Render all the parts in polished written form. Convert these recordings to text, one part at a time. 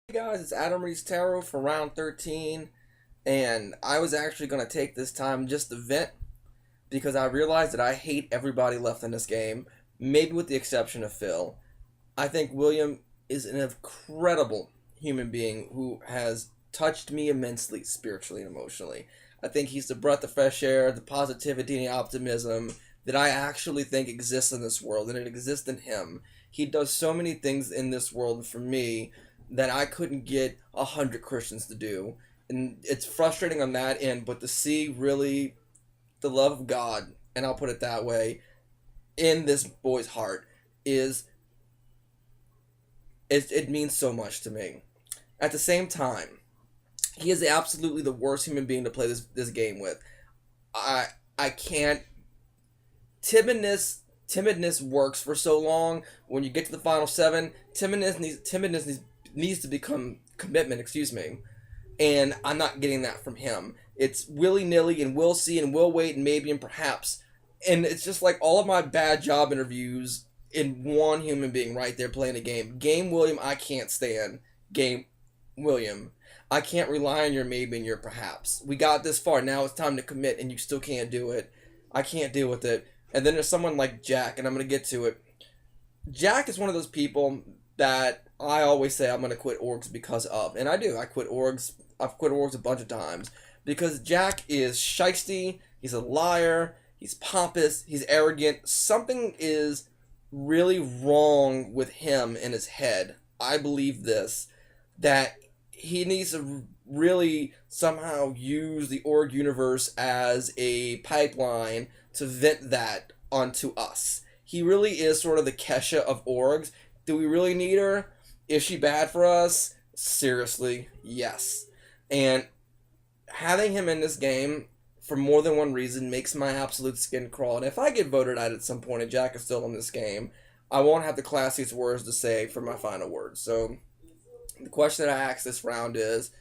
Hey guys, it's Adam Reed's Tarot for round 13, and I was actually going to take this time just to vent because I realized that I hate everybody left in this game, maybe with the exception of Phil. I think William is an incredible human being who has touched me immensely spiritually and emotionally. I think he's the breath of fresh air, the positivity and the optimism that I actually think exists in this world, and it exists in him. He does so many things in this world for me that I couldn't get 100 Christians to do. And it's frustrating on that end, but to see really the love of God, and I'll put it that way, in this boy's heart is it means so much to me. At the same time, he is absolutely the worst human being to play this game with. I can't. Timidness works for so long. When you get to the final seven, timidness needs to become commitment. Excuse me, and I'm not getting that from him. It's willy nilly, and we'll see, and we'll wait, and maybe, and perhaps, and it's just like all of my bad job interviews in one human being right there playing a game. Game William, I can't stand. Game William, I can't rely on your maybe and your perhaps. We got this far. Now it's time to commit, and you still can't do it. I can't deal with it. And then there's someone like Jack, and I'm going to get to it. Jack is one of those people that I always say I'm going to quit orgs because of. And I do. I quit orgs. I've quit orgs a bunch of times. Because Jack is shisty, he's a liar, he's pompous, he's arrogant. Something is really wrong with him in his head. I believe this. That he needs to really somehow use the org universe as a pipeline to vent that onto us. He really is sort of the Kesha of orgs. Do we really need her? Is she bad for us? Seriously, yes. And having him in this game for more than one reason makes my absolute skin crawl. And if I get voted out at some point and Jack is still in this game, I won't have the classiest words to say for my final words. So the question that I ask this round is,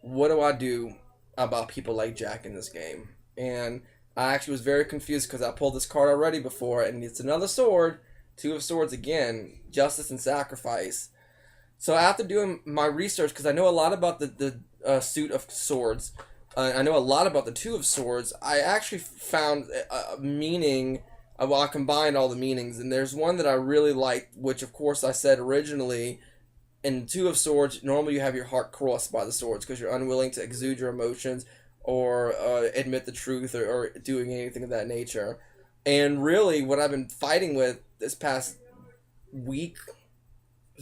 what do I do about people like Jack in this game? And I actually was very confused because I pulled this card already before, and it's another sword, two of swords again, justice and sacrifice. So after doing my research, because I know a lot about the suit of swords, I know a lot about the two of swords, I actually found a meaning. Well, I combined all the meanings, and there's one that I really liked, which of course I said originally. In Two of Swords, normally you have your heart crossed by the swords because you're unwilling to exude your emotions or admit the truth or doing anything of that nature. And really, what I've been fighting with this past week,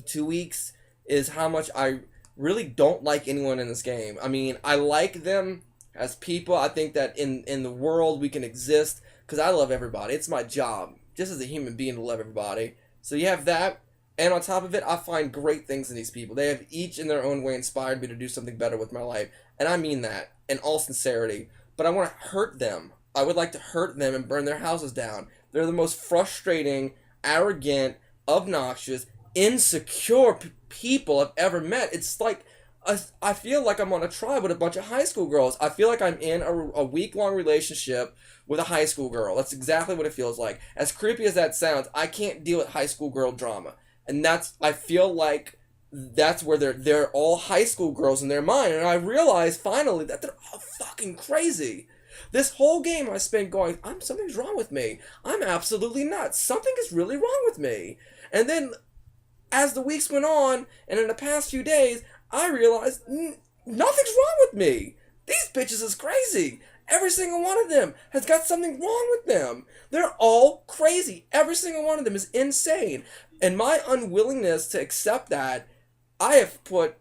2 weeks, is how much I really don't like anyone in this game. I mean, I like them as people. I think that in the world we can exist because I love everybody. It's my job, just as a human being, to love everybody. So you have that. And on top of it, I find great things in these people. They have each in their own way inspired me to do something better with my life. And I mean that in all sincerity. But I want to hurt them. I would like to hurt them and burn their houses down. They're the most frustrating, arrogant, obnoxious, insecure people I've ever met. It's like, I feel like I'm on a tribe with a bunch of high school girls. I feel like I'm in a week-long relationship with a high school girl. That's exactly what it feels like. As creepy as that sounds, I can't deal with high school girl drama. And I feel like that's where they're all high school girls in their mind. And I realized finally that they're all fucking crazy. This whole game I spent going, something's wrong with me. I'm absolutely nuts. Something is really wrong with me. And then as the weeks went on, and in the past few days, I realized nothing's wrong with me. These bitches is crazy. Every single one of them has got something wrong with them. They're all crazy. Every single one of them is insane. And my unwillingness to accept that, I have put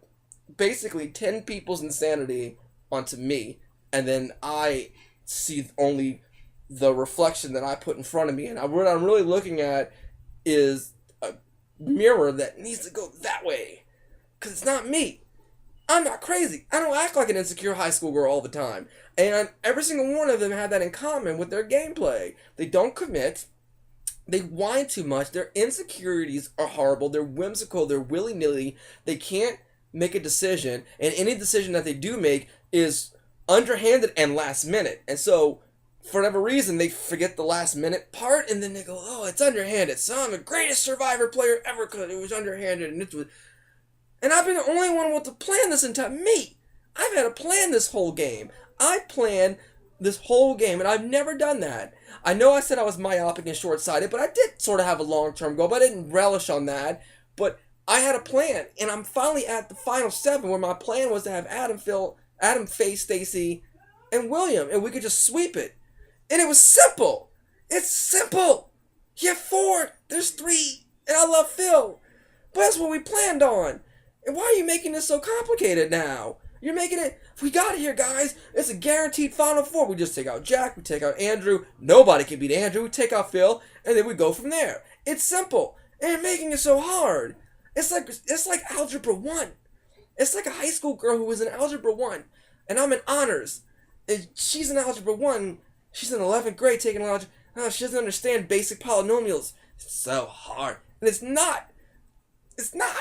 basically 10 people's insanity onto me. And then I see only the reflection that I put in front of me. And what I'm really looking at is a mirror that needs to go that way. Because it's not me. I'm not crazy. I don't act like an insecure high school girl all the time. And every single one of them had that in common with their gameplay. They don't commit. They whine too much. Their insecurities are horrible. They're whimsical. They're willy-nilly. They can't make a decision. And any decision that they do make is underhanded and last minute. And so, for whatever reason, they forget the last minute part. And then they go, oh, it's underhanded. So I'm the greatest Survivor player ever because it was underhanded. And it was... And I've been the only one with to plan this entire me. I've had a plan this whole game. I planned this whole game, and I've never done that. I know I said I was myopic and short-sighted, but I did sort of have a long-term goal, but I didn't relish on that. But I had a plan, and I'm finally at the final 7 where my plan was to have Adam face Stacy, and William, and we could just sweep it. And it was simple. It's simple. You have 4, there's 3, and I love Phil. But that's what we planned on. And why are you making this so complicated now? You're making it, we got it here, guys. It's a guaranteed Final 4. We just take out Jack, we take out Andrew. Nobody can beat Andrew. We take out Phil, and then we go from there. It's simple. And you're making it so hard. It's like Algebra 1. It's like a high school girl who was in Algebra 1, and I'm in honors. And she's in Algebra 1. She's in 11th grade taking algebra. Oh, she doesn't understand basic polynomials. It's so hard. And it's not. It's not.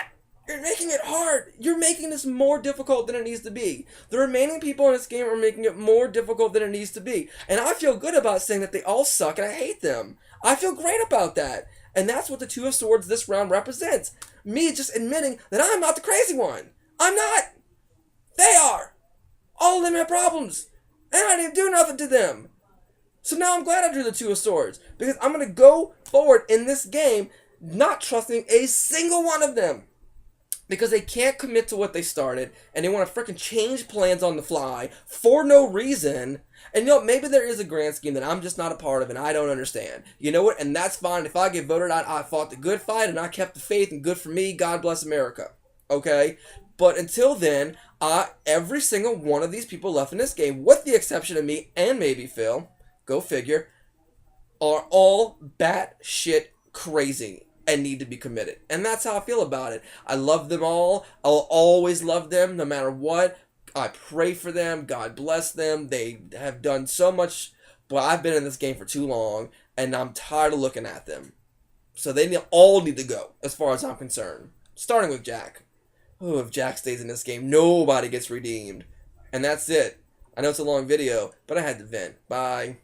You're making it hard. You're making this more difficult than it needs to be. The remaining people in this game are making it more difficult than it needs to be. And I feel good about saying that they all suck and I hate them. I feel great about that. And that's what the Two of Swords this round represents. Me just admitting that I'm not the crazy one. I'm not. They are. All of them have problems. And I didn't do nothing to them. So now I'm glad I drew the Two of Swords. Because I'm going to go forward in this game not trusting a single one of them. Because they can't commit to what they started, and they want to freaking change plans on the fly for no reason. And you know, maybe there is a grand scheme that I'm just not a part of and I don't understand. You know what? And that's fine. If I get voted out, I fought the good fight and I kept the faith, and good for me. God bless America. Okay? But until then, every single one of these people left in this game, with the exception of me and maybe Phil, go figure, are all batshit crazy and need to be committed. And that's how I feel about it. I love them all. I'll always love them no matter what. I pray for them. God bless them. They have done so much. But I've been in this game for too long, and I'm tired of looking at them. So they all need to go, as far as I'm concerned. Starting with Jack. Oh, if Jack stays in this game, nobody gets redeemed. And that's it. I know it's a long video, but I had to vent. Bye.